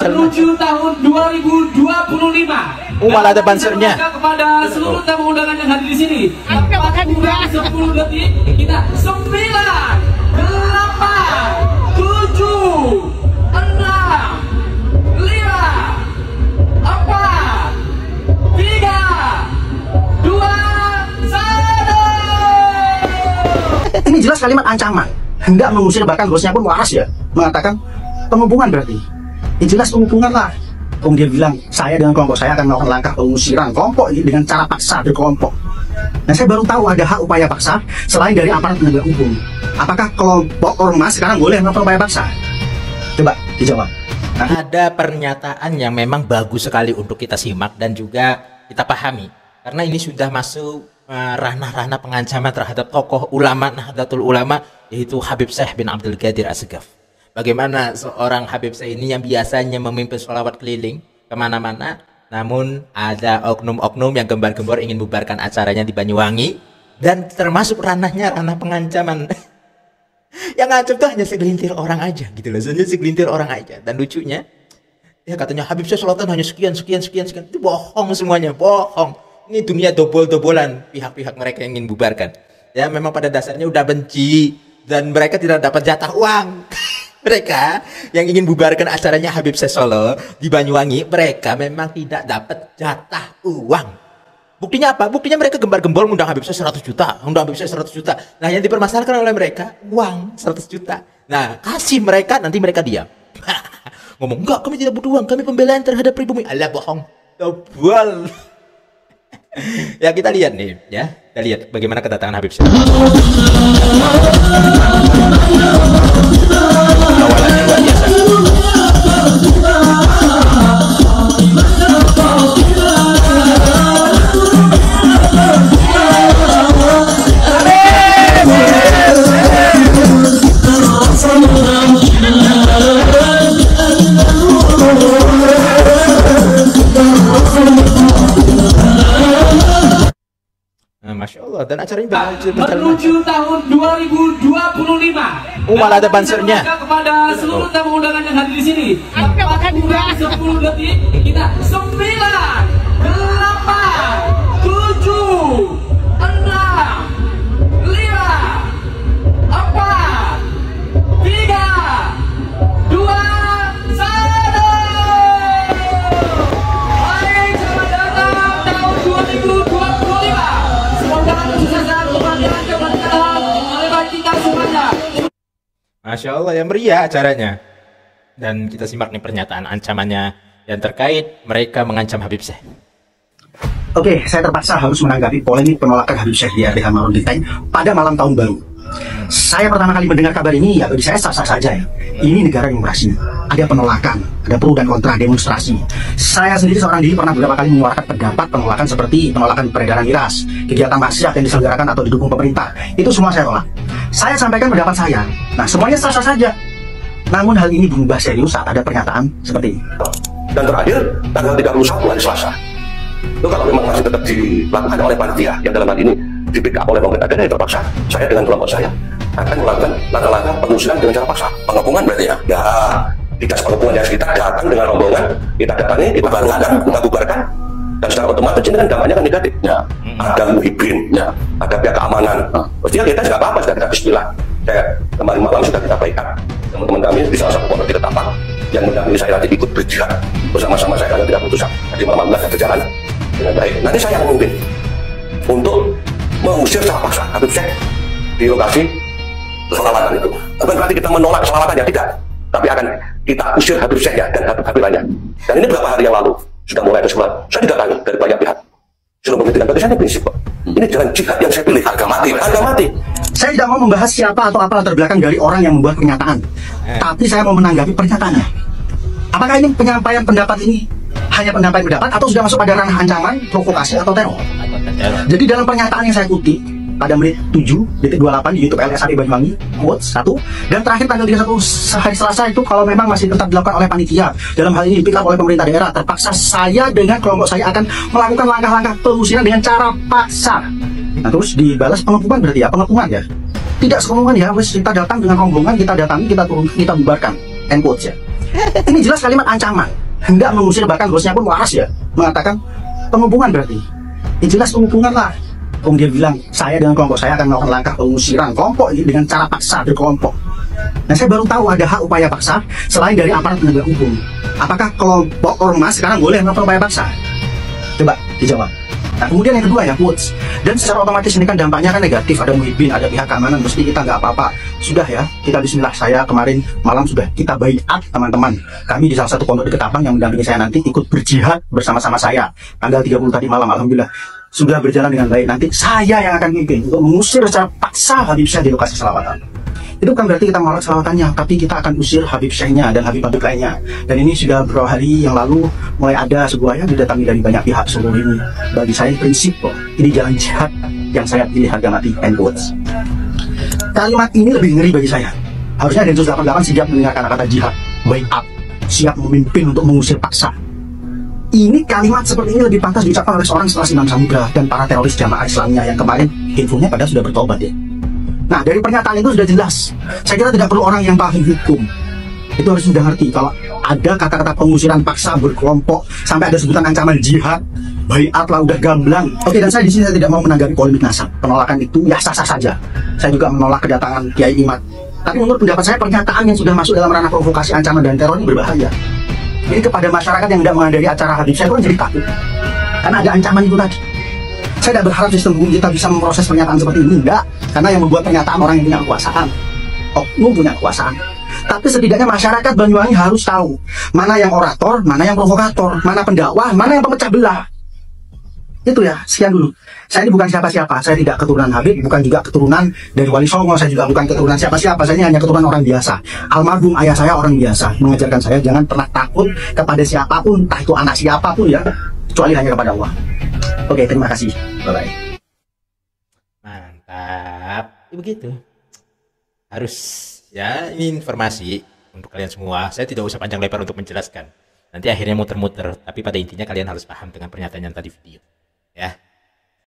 menuju tahun 2025. Oh, malah ada bansernya. Kepada seluruh tamu undangan yang hadir di sini. 10 detik kita 9, 8, 7, 6, 5, 4, 3, 2, 1. Ini jelas kalimat ancaman, hendak mengusir, bahkan bosnya pun waras ya, mengatakan pengepungan berarti. Ini jelas pengepungan lah. Kemudian dia bilang, saya dengan kelompok saya akan melakukan langkah pengusiran kelompok ini dengan cara paksa berkelompok. Nah, saya baru tahu ada hak upaya paksa selain dari aparat penegak hukum. Apakah kelompok ormas sekarang boleh melakukan upaya paksa? Coba dijawab. Nah, ada pernyataan yang memang bagus sekali untuk kita simak dan juga kita pahami. Karena ini sudah masuk ranah-ranah pengancaman terhadap tokoh ulama Nahdlatul Ulama, yaitu Habib Syekh bin Abdul Qadir As-Segaf. Bagaimana seorang Habib Syekh ini yang biasanya memimpin sholawat keliling kemana-mana, namun ada oknum-oknum yang gembar-gembor ingin bubarkan acaranya di Banyuwangi, dan termasuk ranahnya ranah pengancaman. Yang ngancam tuh hanya segelintir orang aja gitu loh, hanya segelintir orang aja. Dan lucunya, ya katanya Habib Syekh sholawatan hanya sekian. Itu bohong semuanya, bohong. Ini dunia dobol-dobolan pihak-pihak mereka yang ingin bubarkan. Ya memang pada dasarnya udah benci dan mereka tidak dapat jatah uang. Mereka yang ingin bubarkan acaranya Habib Syekh Solo di Banyuwangi, mereka memang tidak dapat jatah uang. Buktinya apa? Buktinya mereka gembar-gembor undang Habib Syekh 100 juta, undang Habib Syekh 100 juta. Nah, yang dipermasalahkan oleh mereka uang 100 juta. Nah, kasih mereka, nanti mereka diam. Ngomong, enggak, kami tidak butuh uang, kami pembelaan terhadap pribumi. Alah, bohong. Dobol. Ya, kita lihat nih, ya. Kita lihat bagaimana kedatangan Habib Syekh. Awalannya luar biasa. Masya Allah, dan acaranya menuju tahun 2025. Oh, malah ada bansernya. Kepada seluruh tamu undangan yang hadir di sini. 10 detik kita 9, 8, 7, 6, 5, 4, 3, 2, 1. Baik, selamat datang tahun 2025. Semoga kesuksesan kebahagiaan keberkahan melimpah kita semuanya. Masya Allah, ya meriah acaranya. Dan kita simak nih pernyataan ancamannya yang terkait mereka mengancam Habib Syekh. Oke, saya terpaksa harus menanggapi polemik penolakan Habib Syekh di RDH Marun Diteng pada malam tahun baru. Saya pertama kali mendengar kabar ini, ya bagi saya sah-sah saja ya. Ini negara demokrasi, ada penolakan, ada pro dan kontra, demonstrasi. Saya sendiri seorang diri pernah beberapa kali menyuarakan pendapat penolakan seperti penolakan peredaran miras, kegiatan maksiat yang diselenggarakan atau didukung pemerintah. Itu semua saya tolak. Saya sampaikan pendapat saya. Nah, semuanya sah-sah saja. Namun hal ini berubah serius saat ada pernyataan seperti ini. Dan terakhir, tanggal 31 hari Selasa. Itu kalau memang masih tetap dilakukan oleh panitia yang dalam hal ini di backup oleh pemerintah daerah, terpaksa saya dengan kelompok saya akan melakukan langkah-langkah pengusiran dengan cara paksa. Pengepungan berarti ya? Ya, tidak pengepungan ya, kita datang dengan rombongan, kita datangi, kita bubarkan, dan secara otomatis ini kan dampaknya kan negatif. Ya. Ada muhibin, ya. Ada pihak keamanan. Pastinya kita nggak apa-apa, sudah kita bismillah. Saya kemarin malam sudah kita baikan. Teman-teman kami di salah satu pondok di Ketapang yang mendampingi saya nanti ikut berjihad bersama-sama saya karena tidak putus. Jadi malam sudah berjalan dengan baik. Nanti saya akan memimpin untuk mengusir secara paksa Habib Syekh di lokasi selawatan itu. Bukan berarti kita menolak selawatannya, tidak. Tapi akan kita usir Habib Syekh ya, dan Habib lainnya. Dan ini beberapa hari yang lalu sudah mulai ada sebuah. Saya tidak tahu dari banyak pihak. Sudah membuktikan bagi saya prinsip kok. Ini jalan jihad yang saya pilih, harga mati, harga mati. Saya tidak mau membahas siapa atau apa latar belakang dari orang yang membuat pernyataan. Tapi saya mau menanggapi pernyataannya. Apakah ini penyampaian pendapat ini hanya pendapat atau sudah masuk pada ranah ancaman, provokasi atau teror? Jadi dalam pernyataan yang saya kutip pada menit 7:28 di YouTube LSAD Banyuwangi, quotes 1, dan terakhir tanggal 31 hari Selasa itu kalau memang masih tetap dilakukan oleh panitia, dalam hal ini dipikir oleh pemerintah daerah, terpaksa saya dengan kelompok saya akan melakukan langkah-langkah pengusiran dengan cara paksa. Nah, terus dibalas pengepungan berarti ya, pengepungan ya. Tidak sepengepungan ya, wes kita datang dengan rombongan, kita datangi, kita turun, kita bubarkan. End quotes ya. Ini jelas kalimat ancaman, hendak mengusir, bahkan bosnya pun waras ya, mengatakan penghubungan berarti. Ini jelas penghubungan lah. Dia bilang, saya dengan kelompok saya akan melakukan langkah pengusiran kelompok ini dengan cara paksa berkelompok. Nah, saya baru tahu ada hak upaya paksa selain dari aparat penegak hukum. Apakah kelompok ormas sekarang boleh melakukan upaya paksa? Coba dijawab. Nah, kemudian yang kedua ya, quotes. Dan secara otomatis ini kan dampaknya kan negatif. Ada Muhyiddin, ada pihak keamanan, mesti kita nggak apa-apa. Sudah ya, kita bismillah. Saya kemarin malam sudah kita baiat teman-teman. Kami di salah satu pondok di Ketapang yang mendampingi saya nanti ikut berjihad bersama-sama saya. Tanggal 30 tadi malam, alhamdulillah sudah berjalan dengan baik. Nanti saya yang akan mimpin untuk mengusir secara paksa Habib Syekh di lokasi selawatan. Itu bukan berarti kita menolak selawatannya, tapi kita akan usir Habib Syekhnya dan Habib-Habib lainnya. Dan ini sudah beberapa hari yang lalu mulai ada sebuah yang didatangi dari banyak pihak seluruh ini. Bagi saya prinsip kok, ini jalan jihad yang saya pilih harga mati. End quotes. Kalimat ini lebih ngeri bagi saya. Harusnya Densus 88 siap mendengar kata-kata jihad, wake up, siap memimpin untuk mengusir paksa. Ini kalimat seperti ini lebih pantas diucapkan oleh seorang setelah Imam Samudra dan para teroris jamaah Islamnya yang kemarin infonya pada sudah bertobat ya. Nah, dari pernyataan itu sudah jelas. Saya kira tidak perlu orang yang paham hukum. Itu harus sudah ngerti kalau ada kata-kata pengusiran paksa berkelompok sampai ada sebutan ancaman jihad, baiat lah udah gamblang. Oke, dan saya di sini saya tidak mau menanggapi polemik nasab. Penolakan itu ya sah-sah saja. Saya juga menolak kedatangan Kiai Imad. Tapi menurut pendapat saya pernyataan yang sudah masuk dalam ranah provokasi, ancaman dan teror ini berbahaya. Ini kepada masyarakat yang tidak menghadiri acara Habib Syekh pun jadi takut. Karena ada ancaman itu tadi. Saya tidak berharap sistem hukum kita bisa memproses pernyataan seperti ini, enggak. Karena yang membuat pernyataan orang yang punya kekuasaan, oknum punya kekuasaan. Tapi setidaknya masyarakat Banyuwangi harus tahu mana yang orator, mana yang provokator, mana pendakwah, mana yang pemecah belah. Itu ya, sekian dulu. Saya ini bukan siapa-siapa, saya tidak keturunan Habib, bukan juga keturunan dari Wali Songo, saya juga bukan keturunan siapa-siapa, saya ini hanya keturunan orang biasa. Almarhum ayah saya orang biasa, mengajarkan saya jangan pernah takut kepada siapapun, entah itu anak siapapun ya, kecuali hanya kepada Allah. Oke, terima kasih. Bye-bye. Mantap. Ya, begitu. Harus, ya ini informasi untuk kalian semua. Saya tidak usah panjang lebar untuk menjelaskan. Nanti akhirnya muter-muter. Tapi pada intinya kalian harus paham dengan pernyataan yang tadi video. Ya.